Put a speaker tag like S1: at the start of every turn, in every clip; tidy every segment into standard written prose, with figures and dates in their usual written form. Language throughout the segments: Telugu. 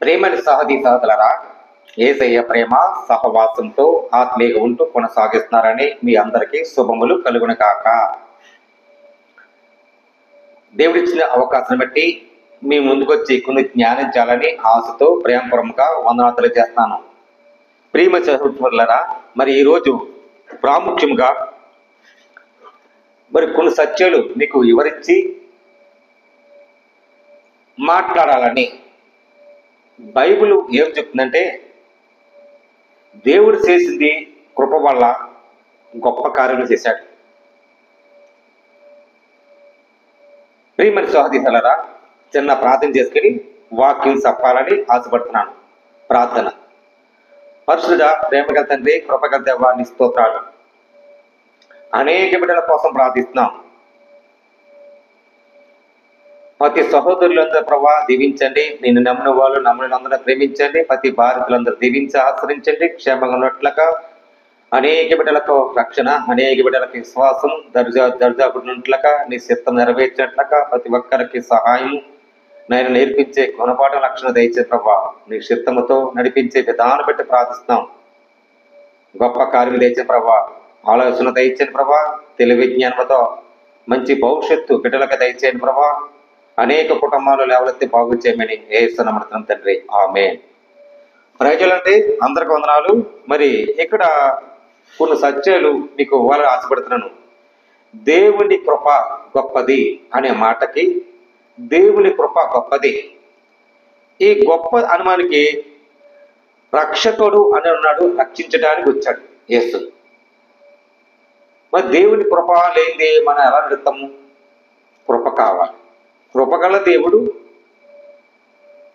S1: ప్రేమని సహది సహదులరా, యేసయ్య ప్రేమ సహవాసంతో ఆత్మీయంగా ఉంటూ కొనసాగిస్తున్నారని మీ అందరికీ శుభములు కలుగును కాక. దేవుడిచ్చిన అవకాశం బట్టి మీ ముందుకొచ్చి కొన్ని జ్ఞానించాలని ఆశతో ప్రేమపూర్వకంగా వందనాలు తెలియజేస్తున్నాను. ప్రేమ సహోదరులరా, మరి ఈరోజు ప్రాముఖ్యంగా కొన్ని సత్యాలు మీకు వివరించి మాట్లాడాలని. బైబిల్ ఏం చెప్తుందంటే, దేవుడు చేసింది కృప వల్ల గొప్ప కార్యాలు చేశాడు. ప్రియమైన సహోదరులారా, చిన్న ప్రార్థన చేసుకుని వాక్యం చెప్పాలని ఆశపడుతున్నాను. ప్రార్థన. పరిశుద్ధ ప్రేమగల తండ్రి, కృపగల దేవా, నీ స్తోత్రాలు. అనేక బిడ్డల కోసం ప్రార్థిస్తున్నాం. ప్రతి సహోదరులందరూ ప్రభా దీవించండి. నేను నమ్మిన వాళ్ళు నమ్మినందరూ ప్రేమించండి. ప్రతి భారతులందరూ దీవించి ఆశ్రయించండి. క్షేమంగా ఉన్నట్లుగా అనేక బిడ్డలకు రక్షణ, అనేక బిడ్డలకు విశ్వాసం, దర్జాకున్నట్లుగా నీ చిత్తం నెరవేర్చినట్లుగా ప్రతి ఒక్కరికి సహాయం నేను నేర్పించే గుణపాఠం లక్షణ దయచే ప్రభా, నీ చిత్తముతో నడిపించే విధానం పెట్టి ప్రార్థిస్తున్నాం. గొప్ప కార్యం దయచే ప్రభా, ఆలోచన దయచేయండి ప్రభా, తెలివి జ్ఞానంతో మంచి భవిష్యత్తు బిడ్డలకు దయచేయండి ప్రభా. అనేక కుటుంబాలు లేవలెత్తి బాగు చేయమని యేసునామమున తండ్రి, ఆమేన్. ప్రజలంటే అందరికి వందనాలు. మరి ఇక్కడ కొన్ని సత్యాలు మీకు ఇవ్వాలని ఆశపడుతున్నాను. దేవుని కృప గొప్పది అనే మాటకి దేవుని కృప గొప్పది. ఈ గొప్ప అనుమానికి రక్షకుడు అని ఉన్నాడు, రక్షించడానికి వచ్చాడు యేసు. మరి దేవుని కృప లేనిదే మనం ఎలా నడుస్తాము? కృప కావాలి. కృపగల దేవుడు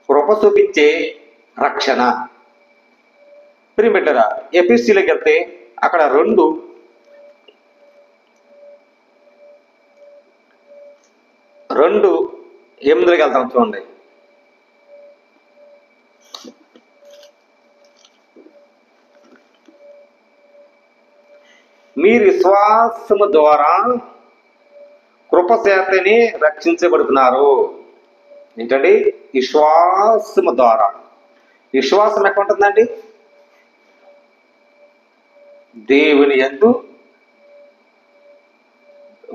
S1: కృప చూపించే రక్షణ. ప్రియమిత్రులారా, ఎఫెసీయులకు వెళ్తే అక్కడ 2:8 వెళ్తాం చూడండి. మీరు విశ్వాసము ద్వారా కృపచేతనే రక్షించబడుతున్నారు. ఏంటండి? విశ్వాసము ద్వారా. విశ్వాసం ఎక్కడ ఉంటుందండి? దేవుని యందు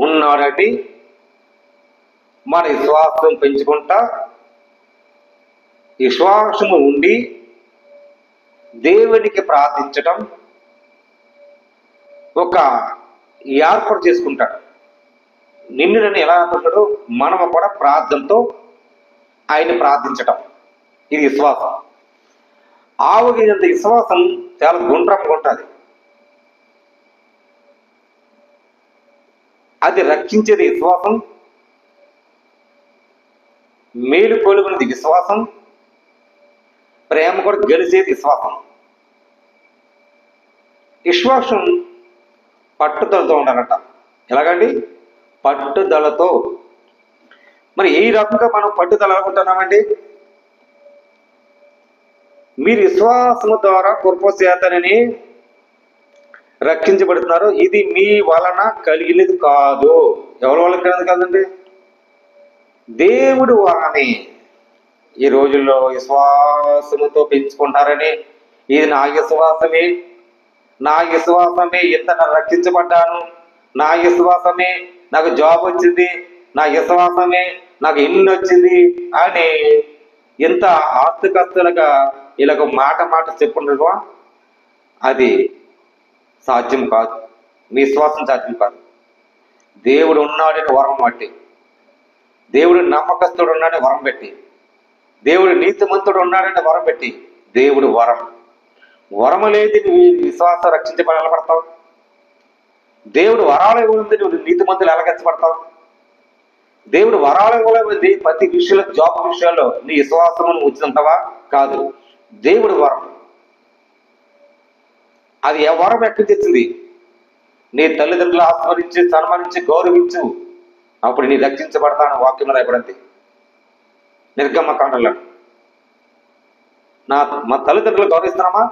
S1: ఉన్నాడండి. మన విశ్వాసం పెంచుకుంటా, విశ్వాసము ఉండి దేవునికి ప్రార్థించటం ఒక ఏర్పాటు చేసుకుంటాడు. నిన్ను నన్ను ఎలా అనుకుంటాడు? మనము కూడా ప్రార్థనతో ఆయన ప్రార్థించటం, ఇది విశ్వాసం. ఆవగినంత విశ్వాసం చాలా గుండ్రంగా ఉంటుంది. అది రక్షించేది విశ్వాసం, మేలు కోలుకునేది విశ్వాసం, ప్రేమ కూడా గెలిచేది విశ్వాసం. విశ్వాసం పట్టుదలతో ఉండాలంట. ఎలాగండి? పట్టుదలతో. మరి ఏ రకంగా మనం పట్టుదల అనుకుంటున్నామండి? మీరు విశ్వాసము ద్వారా కృపచేతనని రక్షించబడుతున్నారు. ఇది మీ వలన కలిగినది కాదు. ఎవరి వల్ల కలిగినది కాదండి? దేవుడు వలనే. ఈ రోజుల్లో విశ్వాసముతో పెంచుకుంటారని, ఇది నా విశ్వాసమే, నా విశ్వాసమే ఇంత రక్షించబడ్డాను, నా విశ్వాసమే నాకు జాబ్ వచ్చింది, నా విశ్వాసమే నాకు ఇల్లు వచ్చింది అని ఎంత ఆస్తికస్తులుగా ఇలాగ మాట చెప్పుకుంటారు. అది సాధ్యం కాదు. మీ విశ్వాసం సాధ్యం కాదు. దేవుడు ఉన్నాడని వరం బట్టి, దేవుడు నమ్మకస్తుడు ఉన్నాడని వరం పెట్టి, దేవుడు నీతిమంతుడు ఉన్నాడని వరం పెట్టి, దేవుడు వరము లేదు నువ్వు విశ్వాసం రక్షించబడతావు. దేవుడు వరాలు ఇవ్వనుంది, నువ్వు నీతిమంతులు ఎలాగెచ్చబడతావు? దేవుడు వరాలు ఇవ్వలేదు ప్రతి విషయంలో, జాబ్ విషయాల్లో నీ విశ్వాసమును ఉంచుతుంటావా? కాదు. దేవుడు వరం. అది ఏ వరం ఎక్కడి తెచ్చింది? నీ తల్లిదండ్రులు ఆస్మరించి, సన్మానించి, గౌరవించు, అప్పుడు నీ రక్షించబడతాను వాక్యం రాయబడింది నిర్గమకాండలో. మా తల్లిదండ్రులు గౌరవిస్తున్నామా?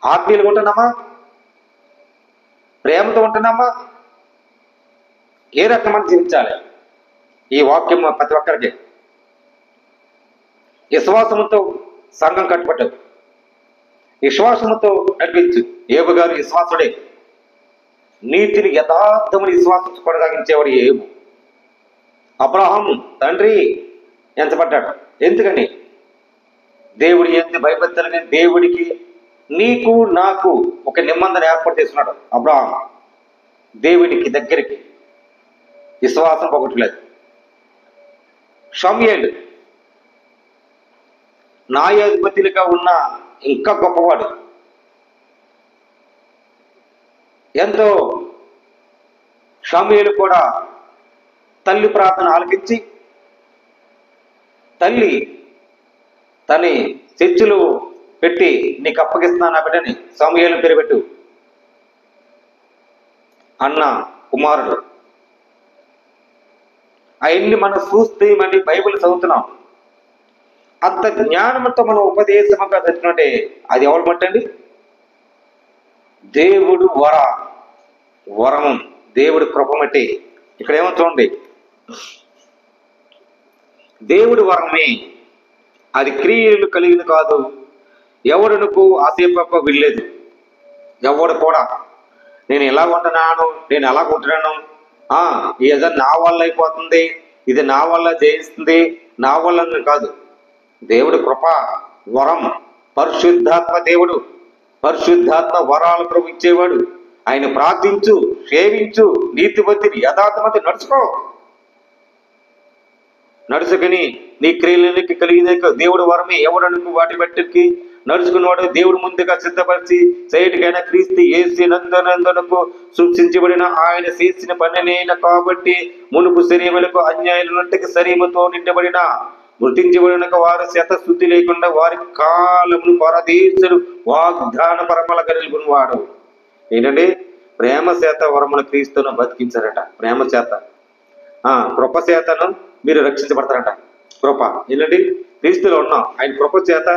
S1: ఆత్మీయులుగా ఉంటున్నామా? ప్రేమతో ఉంటున్నామా? ఏ రకమైన జీవించాలి? ఈ వాక్యం ప్రతి ఒక్కరికి విశ్వాసంతో సంఘం కట్టుబడ్డాడు. విశ్వాసంతో నడిపించు. ఏబు గారు విశ్వాసుడే. నీతిని యథార్థముని విశ్వాసం కొనసాగించేవాడు ఏబు. అబ్రహాము తండ్రి ఎంచబడ్డాడు. ఎందుకని? దేవుడి ఎంత భయభక్తులని దేవుడికి నీకు నాకు ఒక నిబంధన ఏర్పాటు చేస్తున్నాడు అబ్రహాం. దేవుడికి దగ్గరికి విశ్వాసం పోగొట్టలేదు. సమూయేలు న్యాయాధిపతులుగా ఉన్న ఇంకా గొప్పవాడు. ఎంతో సమూయేలు కూడా తల్లి ప్రార్థన ఆలకించి తల్లి తన చర్చిలో పెట్టి నీకు అప్పగిస్తున్నాను ఆ బిడ్డని సమూయేలు పేరు పెట్టు అన్న కుమారుడు. అవన్నీ మనం చూస్తే మళ్ళీ బైబిల్ చదువుతున్నాం. అంత జ్ఞానంతో మనం ఉపదేశంగా చదివినట్టే అది ఎవరు పట్టండి? దేవుడు వరము దేవుడు కృపమట్టి. ఇక్కడ ఏమో చూడండి, దేవుడు వరమే, అది క్రియలు కలిగిన కాదు, ఎవరునకు ఆశీపక వీల్లేదు. ఎవడు కూడా నేను ఎలా ఉంటున్నాను, నేను ఎలా ఉంటున్నాను, ఏదో నా వల్ల అయిపోతుంది, ఇది నా వల్ల జయిస్తుంది, నా వల్ల కాదు. దేవుడు కృప వరం, పరిశుద్ధాత్మ దేవుడు, పరిశుద్ధాత్మ వరాలు ప్రభు ఇచ్చేవాడు. ఆయన ప్రార్థించు, సేవించు, నీతిమంతుని యథార్థమతి నడుచుకుని నీ క్రియలకి కలిగిన దేవుడు వరమే. ఎవడనుకు వాటి బట్టికి నడుచుకున్నవాడు దేవుడు ముందుగా సిద్ధపరిచి సైటికైనా క్రీస్తు యేసు నందనందనకు సూచించబడిన ఆయన చేసిన పనినైనా కాబట్టి మునుపు శరీరములకు అన్యాయులకి శరీరముతో నిండబడిన మృతించబడిన వారు శతశుద్ధి లేకుండా వారి కాలమును పరదేశుడు వాగ్దాన పరమల కలిగినవాడు. ఏంటంటే ప్రేమ చేత వరముల క్రీస్తును బతికించారట. ప్రేమ చేత కృప చేతను మీరు రక్షించబడతారట. కృప ఏంటంటే క్రీస్తులో ఉన్నాం. ఆయన కృప చేత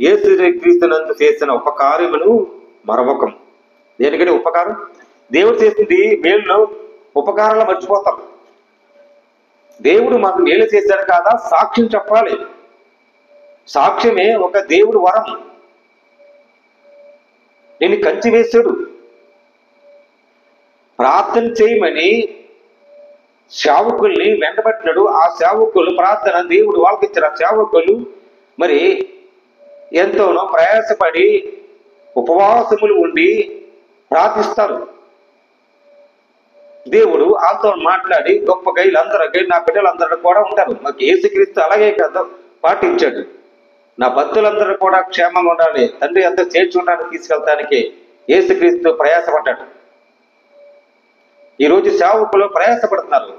S1: యేసు క్రీస్తునందు చేసిన ఉపకారమును మరవకం. దేనికంటే ఉపకారం దేవుడు చేసింది మేలులో ఉపకారాలు మర్చిపోతాం. దేవుడు మాకు మేలు చేశాడు కాదా సాక్ష్యం చెప్పాలి. సాక్ష్యమే ఒక దేవుడు వరం. నేను కంచి వేశాడు ప్రార్థన చేయమని సేవకుల్ని వెంటబట్టినాడు. ఆ సేవకులు ప్రార్థన దేవుడు వాళ్ళకి ఇచ్చారు. ఆ సేవకులు మరి ఎంతోనో ప్రయాసపడి ఉపవాసములు ఉండి ప్రార్థిస్తారు. దేవుడు వాళ్ళతో మాట్లాడి గొప్పగా వీళ్ళందరూ నా బిడ్డలందరూ కూడా ఉంటారు. మాకు యేసుక్రీస్తు అలాగే కదా పాటించాడు. నా భక్తులందరూ కూడా క్షేమంగా ఉండాలి, తండ్రి అంతా చేర్చుకోవడానికి తీసుకెళ్తానికి యేసుక్రీస్తు ప్రయాసపడ్డాడు. ఈరోజు సేవకులు ప్రయాసపడుతున్నారు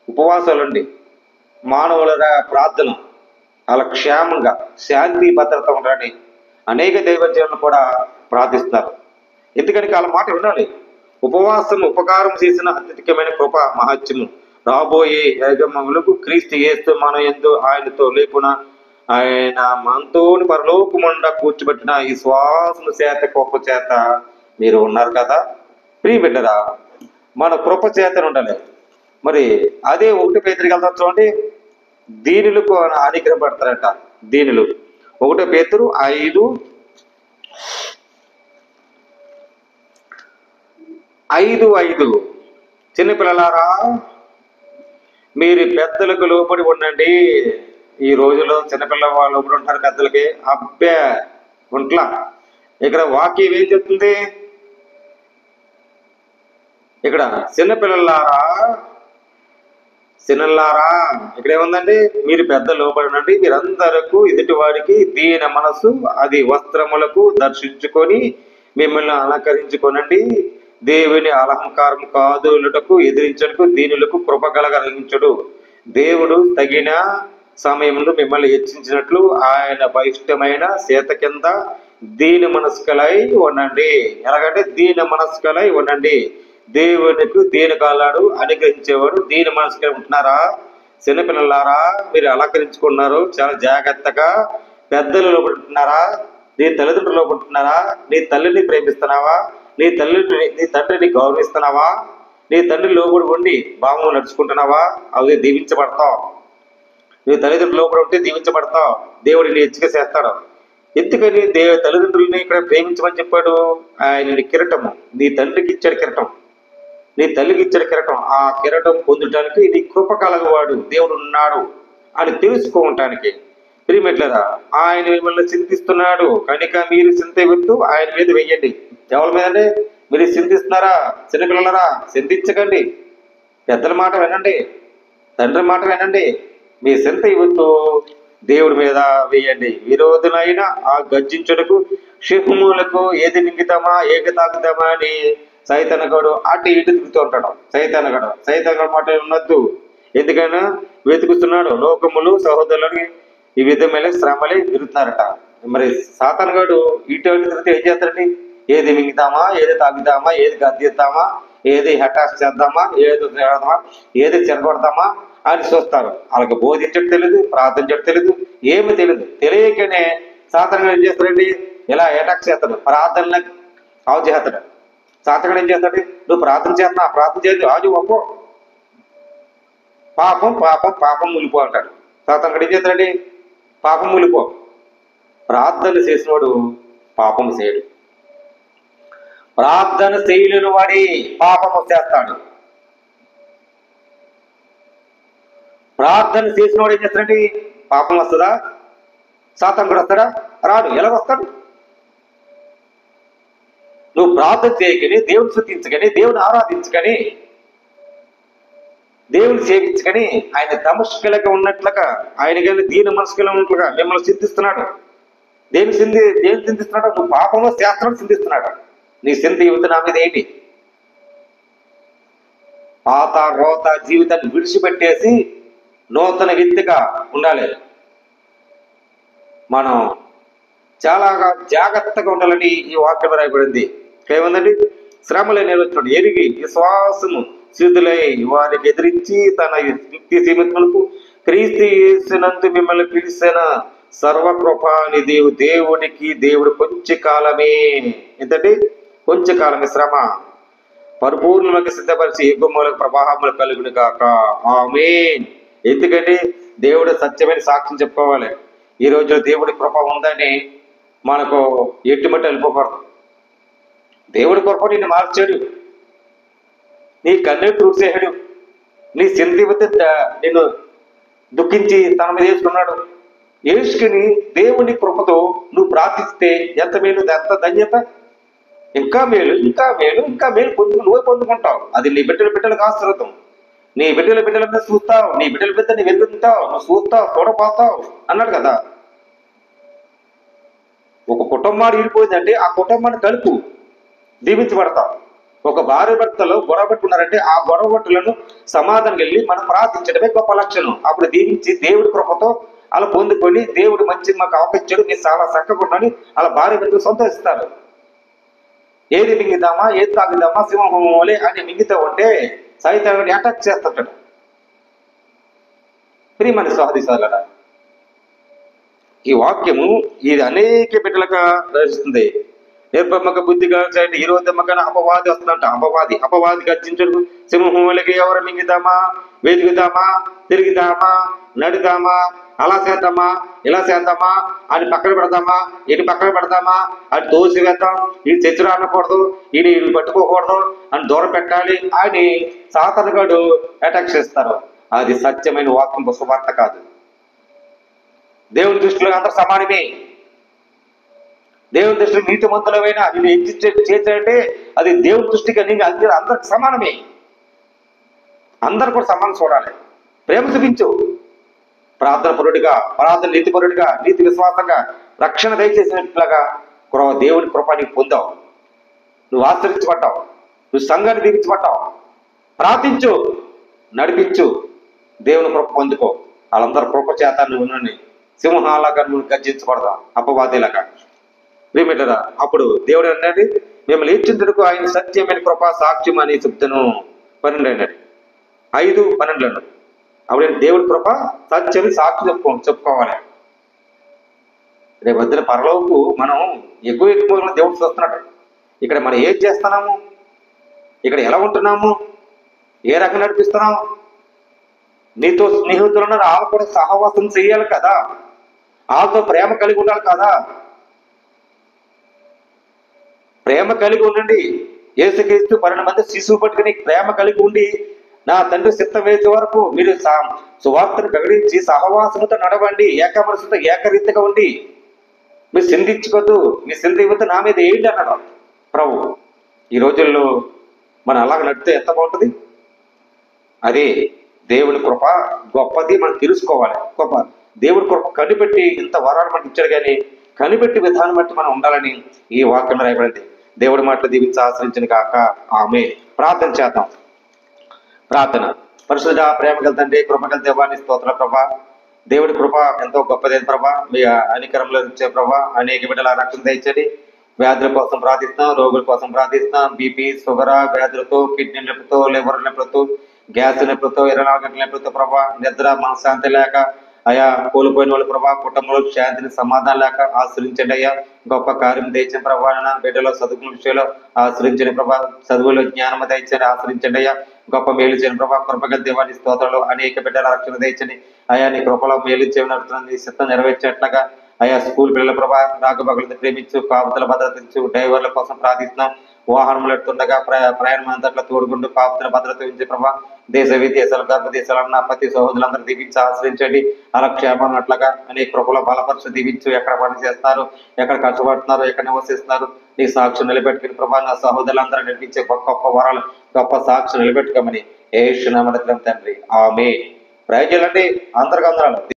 S1: ఉపవాసాలుండి, మానవుల ప్రార్థన వాళ్ళ క్షేమంగా శాంతి భద్రత ఉండాలని అనేక దైవజనులు కూడా ప్రార్థిస్తున్నారు. ఎందుకని వాళ్ళ మాట వినాలి. ఉపవాసం ఉపకారం చేసిన అత్యధికమైన కృప మహత్యము రాబోయే యజమానులకు క్రీస్తు యేసు మన యందు ఆయనతో లేకున్నా ఆయన మనతోని పరలోకముండా కూర్చోబెట్టిన ఈ శ్వాసము చేత కృప చేత మీరు ఉన్నారు కదా ప్రియబిడ్డరా. మన కృప చేతను ఉండాలి. మరి అదే 1 పేతురుకి వెళ్తాం చూడండి. దీనులకు అనుగ్రహపడతారట. దీనులు 1 పేతురు 5:5 చిన్నపిల్లలారా మీరు పెద్దలకు లోబడి ఉండండి. ఈ రోజులో చిన్నపిల్ల వాళ్ళు లోబడి ఉంటారు పెద్దలకి. అబ్బే ఉంట్లా. ఇక్కడ వాక్యం ఏం చెప్తుంది? ఇక్కడ చిన్నపిల్లలారా ఇక్కడ ఏముందండి? మీరు పెద్ద లోబడినండి, మీరందరకు ఎదుటి వాడికి దీన మనసు అది వస్త్రములకు దర్శించుకొని మిమ్మల్ని అలంకరించుకోనండి. దేవుని అలంకారం కాదులకు ఎదిరించటకు దీనులకు కృప కలగలిగించడు. దేవుడు తగిన సమయంలో మిమ్మల్ని హెచ్చించినట్లు ఆయన బహిష్టమైన చేత కింద దీన మనస్కలై ఉండండి. ఎలాగంటే దీన మనస్కలై ఉండండి. దేవునికి దీని కాలాడు అనుగ్రహించేవాడు దీన మనసుగా ఉంటున్నారా? చిన్నపిల్లలారా మీరు అలంకరించుకున్నారు చాలా జాగ్రత్తగా. పెద్దలు లోపడుతున్నారా? నీ తల్లిదండ్రులు లోపడుతున్నారా? నీ తల్లిని ప్రేమిస్తున్నావా? నీ తండ్రిని గౌరవిస్తున్నావా? నీ తండ్రి లోబడి ఉండి భావం నడుచుకుంటున్నావా? అవి దీవించబడతావు. నువ్వు తల్లిదండ్రులు లోపల ఉంటే దీవించబడతావు, దేవుడు నీ హెచ్చుక చేస్తాడు. ఎందుకని తల్లిదండ్రులని ఇక్కడ ప్రేమించమని చెప్పాడు? ఆయన కిరీటము నీ తండ్రికి ఇచ్చాడు, కిరీటం నీ తల్లికి ఇచ్చాడు, కిరీటం. ఆ కిరీటం పొందటానికి నీ కృప కలగవాడు దేవుడు ఉన్నాడు అని తెలుసుకోవటానికి. ప్రియమిట్లరా, ఆయన మిమ్మల్ని చింతిస్తున్నాడు కనుక మీరు చింత వద్దు, ఆయన మీద వెయ్యండి. ఎవరి మీద అంటే మీరు చింతిస్తున్నారా? చిన్నపిల్లలరా, చింతించకండి, పెద్దల మాట వినండి, తండ్రి మాట వినండి. మీ చింత ఇవ్వద్దు, దేవుడి మీద వేయండి. విరోధులైన ఆ గర్జించుటకు సింహములకు ఏది మింగుతామా ఏక తాగుతామా అని సైతానగాడు అటు ఇటు తిరుగుతూ ఉంటాడు. సైతానగాడు మాట ఉన్నద్దు, ఎందుకైనా వెతుకుతున్నాడు. లోకములు సహోదరులని ఈ విధమైన శ్రమలే తిరుగుతున్నారట. మరి సాతానగాడు ఇటు తిరిగితే ఏం చేస్తాడండి? ఏది మింగుతామా, ఏది తాగుతామా, ఏది గద్దిద్దామా, ఏది హఠాస్ చేద్దామా, ఏది చేద్దామా, ఏది చెరగొడదామా అని చూస్తారు. వాళ్ళకి బోధించడం తెలియదు, ప్రార్థించడం తెలియదు, ఏమి తెలియదు. తెలియకనే సాతానగాడు ఏం చేస్తాడండి? ఇలా అటాక్ చేస్తాడు, ప్రార్థనలకు ఆవు చేస్తాడు. సాతానగాడు ఏం చేస్తాడు? నువ్వు ప్రార్థన చేస్తున్నా, ప్రార్థన చేయదు, ఆజు ఒప్పో, పాపం పాపం పాపం ములిపో అంటాడు. సాతానగాడు ఏం చేస్తాడండి? పాపం ములిపో. ప్రార్థన చేసినవాడు పాపం చేయడు, ప్రార్థన చేయలేని వాడి పాపము చేస్తాడు. ప్రార్థన చేసినవాడు ఏం చేస్తాడండి? పాపం వస్తుందా? సాతానగాడు వస్తాడా? రాడు. ఎలా వస్తాడు? నువ్వు ప్రార్థన చేయకని, దేవుని స్తుతించకని, దేవుని ఆరాధించకని, దేవుని సేవించకని, ఆయన తమస్కలుగా ఉన్నట్లుగా, ఆయన కానీ దీన మనసుకలా ఉన్నట్లుగా మిమ్మల్ని చింతిస్తున్నాడు. దేని చింతిస్తున్నాడు? నువ్వు పాపంలో శాస్త్రం చింతిస్తున్నాడు. నీ చింత యువత నా మీద ఏంటి? పాత రోత జీవితాన్ని విడిచిపెట్టేసి నూతన వ్యక్తిగా ఉండాలి. మనం చాలా జాగ్రత్తగా ఉండాలని ఈ వాక్యం రాయబడింది. ఏముందండి? శ్రమలే నేర్చుకోండి, ఎరిగి విశ్వాసము సిద్ధులై వారికి ఎదిరించి తన యుక్తి సీమితములకు క్రీస్తు యేసునందు మిమ్మల్ని పిలిచిన సర్వకృపానిధి దేవునికి దేవుడు కొంచెం కాలమే, ఏంటంటే కొంచెం కాలమే శ్రమ పరిపూర్ణంగా సిద్ధపరిచి యుగములకు ప్రవాహములు కలుగును కాక. ఆమేన్. ఎందుకంటే దేవుడు సత్యమైన సాక్ష్యం చెప్పుకోవాలి. ఈ రోజు దేవుడి కృప ఉందని మనకు ఎట్టుమట్టి వెళ్ళిపోకూడదు. దేవుడి కృప నిన్ను మార్చాడు, నీ కన్నీరు తుడిచేసాడు, నీ చింతివత నిన్ను దుఃఖించి తన మీద వేసుకున్నాడు. వేసుకుని దేవుని కృపతో నువ్వు ప్రార్థిస్తే ఎంత మేలు, ఎంత ధన్యత. ఇంకా మేలు, ఇంకా మేలు, ఇంకా మేలు నువ్వే పొందుకుంటావు. అది నీ బిడ్డలకు ఆశ్రతం. నీ బిడ్డల మీద చూస్తావు, నీ బిడ్డల మీద నీ వెళ్తుంటావు, నువ్వు చూస్తావు, చూడపోతావు అన్నాడు కదా. ఒక కుటుంబాన్ని విడిపోయిందంటే ఆ కుటుంబాన్ని కలుపు, దీవించబడతావు. ఒక భార్య భర్తలో గొడవ పెట్టుకున్నారంటే ఆ గొడవ భర్తలను సమాధానం వెళ్ళి మనం ప్రార్థించడమే గొప్ప లక్షణం. అప్పుడు దీవించి దేవుడి కృపతో అలా పొందుకొని దేవుడు మంచి మాకు అవకాశం మీరు చాలా చక్కకుండాని అలా భార్య భర్తలు సంతోషిస్తారు. ఏది మింగిద్దామా, ఏది తాగిద్దామా, సింహంలే అని మింగితే ఉంటే సైతాన్ని అటాక్ చేస్తుంటాడు. ప్రియమైన సహోదరులారా, ఈ వాక్యము ఇది అనేక బిడ్డలుగా రచిస్తుంది. నిర్భమక బుద్ధిగా చేయండి, ఈ రోజు అపవాది వస్తుందంట. అపవాది గర్జించడు సింహములకి ఎవరు మింగిదామా, వెతుకుదామా, తిరిగిదామా, నడుదామా, అలా చేద్దామా, ఇలా చేద్దామా అని పక్కన పెడదామా, ఇటు పక్కన పెడదామా, అటు తోసి వేద్దాం, ఇటు చర్చలు అనకూడదు, ఇటు పట్టుకోకూడదు అని దూరం పెట్టాలి అని సాతానుగాడు అటాక్ చేస్తారు. అది సత్యమైన వాక్యం, సువార్త కాదు. దేవుని దృష్టిలో అందరూ సమానమే. దేవుని దృష్టిలో నీతిమంతులమైనా నేను చేశాడంటే అది దేవుని దృష్టిగా నీకు అందరికి సమానమే. అందరు కూడా సమానం చూడాలి. ప్రేమ చూపించు, ప్రార్థన పరుడిగా, నీతి పరుడిగా, నీతి విశ్వాసంగా రక్షణ దయచేసినట్లుగా దేవుని కృప నీకు పొందావు. నువ్వు ఆశ్రయించబడ్డావు, నువ్వు సంఘాన్ని దీవించబడ్డావు. ప్రార్థించు, నడిపించు, దేవుని కృప పొందుకో. వాళ్ళందరూ కృప చేత నువ్వు సింహాలాగా నువ్వు గర్జించబడదా, అపవాదిలాగా. ప్రియమిత్రులారా, అప్పుడు దేవుడు అన్నాడు, మిమ్మల్ని ఇచ్చిందుకు ఆయన సత్యమైన కృప సాక్ష్యం అని చెప్తాను. 12 అన్నాడు, 5:12 అన్నాడు. అప్పుడు దేవుడి కృప సత్యం సాక్షి చెప్పుకోవాలి. రేపు వద్ద పరలోపు మనం ఎక్కువ దేవుడు చూస్తున్నాడు. ఇక్కడ మనం ఏం చేస్తున్నాము, ఇక్కడ ఎలా ఉంటున్నాము, ఏ రకంగా నడిపిస్తున్నాము, నీతో స్నేహితులు ఉన్నారు, వాళ్ళు కూడా సహవాసం చేయాలి కదా, వాళ్ళతో ప్రేమ కలిగి ఉండాలి కదా. ప్రేమ కలిగి ఉండండి. యేసుక్రీస్తు 12 మంది శిశువు పట్టుకుని ప్రేమ కలిగి ఉండి, నా తండ్రి చిత్తం వేసే వరకు మీరు సువార్తను ప్రకటించి సహవాసముతో నడవండి, ఏక మనసుతో ఏకరీతిగా ఉండి, మీరు చింతించుకోద్దు, మీ చింత నా మీద ఏంటి అన్నాడు ప్రభు. ఈ రోజుల్లో మనం అలాగ నడితే ఎంత బాగుంటుంది. అదే దేవుని కృప గొప్పది, మనం తెలుసుకోవాలి. గొప్ప దేవుడి కృప కనిపెట్టి ఇంత వరాలు మనకి ఇచ్చాడు, కానీ కనిపెట్టి విధానం బట్టి మనం ఉండాలని ఈ వాక్యంలో రాయబడింది. దేవుడి మాటలు దీవించి ఆశ్రయించిన కాక ఆమె. ప్రార్థన చేద్దాం. ప్రార్థన. పరిశుద్ధ ప్రేమ గల తండ్రి, కృప గల దేవాన్ని స్తోత్ర ప్రభా. దేవుడి కృప ఎంతో గొప్పదైన ప్రభా. మీ అనికరంలో ఇచ్చే ప్రభా, అనేక బిడ్డల రక్షణ తెచ్చండి. వ్యాధుల కోసం ప్రార్థిస్తున్నాం, రోగుల కోసం ప్రార్థిస్తున్నాం. బీపీ, షుగర్ వ్యాధులతో, కిడ్నీ నొప్పితో, లివర్ నొప్పులతో, గ్యాస్ నొప్పులతో, 24 గంటల నొప్పులతో ప్రభా, నిద్ర మనశ్శాంతి లేక అయా కోల్పోయిన వాళ్ళు ప్రభా, కుటుంబంలో శాంతిని సమాధానం లేక ఆశ్రయించండి అయ్యా. గొప్ప కార్యం తెచ్చిన ప్రభా, బిడ్డలో చదువుకున్న విషయంలో ఆశ్రయించండి ప్రభా, చదువులో జ్ఞానం తెచ్చండి, ఆశ్రయించండి అయ్యా. గొప్ప మేలు చేయని ప్రభా, కృపగల దేవాన్ని స్తోత్రాలు. అనేక బిడ్డల రక్షణ తెచ్చండి అయ్యా. నీ కృపలో మేలు చేయడం నీ సిద్ధం నెరవేర్చేట్లుగా అయా. స్కూల్ పిల్లల ప్రభా, రాకపోకలను ప్రేమించు, కాపుతల భద్రతించు. డ్రైవర్ల కోసం ప్రార్థిస్తున్నాం. వాహనంలో ఎడుతుండగా ప్రయాణం అంతట్లో తోడుకుంటూ కాపుతల భద్రత ఇచ్చే ప్రభా. దేశ విదేశాలు, గర్భ దేశాలన్న ప్రతి సహోదరులందరూ దీవించి ఆశ్రయించండి. అలా క్షేమం అట్లాగా అనేక కృపలో బలపరుచు దీవించు. ఎక్కడ పని చేస్తున్నారు, ఎక్కడ కష్టపడుతున్నారు, ఎక్కడ నివసిస్తున్నారు, నీ సాక్షి నిలబెట్టుకుని ప్రభా, నా సహోదరులందరూ నడిపించే గొప్ప వరాలు, గొప్ప సాక్షి నిలబెట్టుకోమని యేసు నామమున తండ్రి ఆమేన్. ప్రజలండి అంతర్గంధ్రాలు.